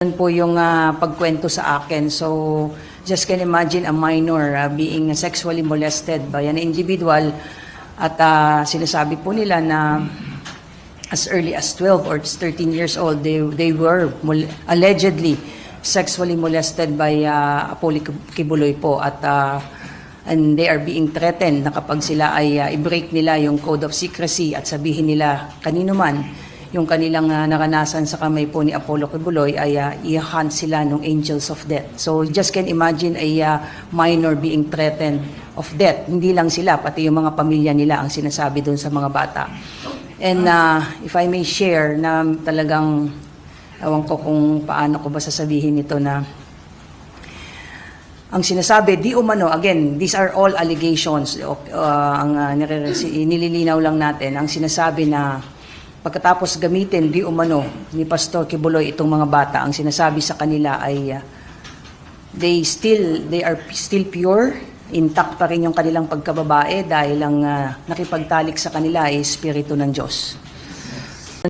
Yan po yung pagkwento sa akin. So, just can imagine a minor being sexually molested by an individual at sinasabi po nila na as early as 12 or 13 years old, they were allegedly sexually molested by Apollo Kibuloy po at and they are being threatened na kapag sila ay i-break nila yung code of secrecy at sabihin nila kanino man yung kanilang naranasan sa kamay po ni Apollo Kibuloy ay i-hunt sila ng angels of death. So just can imagine a minor being threatened of death. Hindi lang sila, pati yung mga pamilya nila ang sinasabi doon sa mga bata. And if I may share na talagang, ewan ko kung paano ko ba sasabihin ito na ang sinasabi, di umano, again, these are all allegations. Nililinaw lang natin, ang sinasabi na pagkatapos gamitin di umano ni Pastor Kibuloy itong mga bata, ang sinasabi sa kanila ay they are still pure, intact pa rin yung kanilang pagkababae dahil ang nakipagtalik sa kanila ay Espiritu ng Diyos.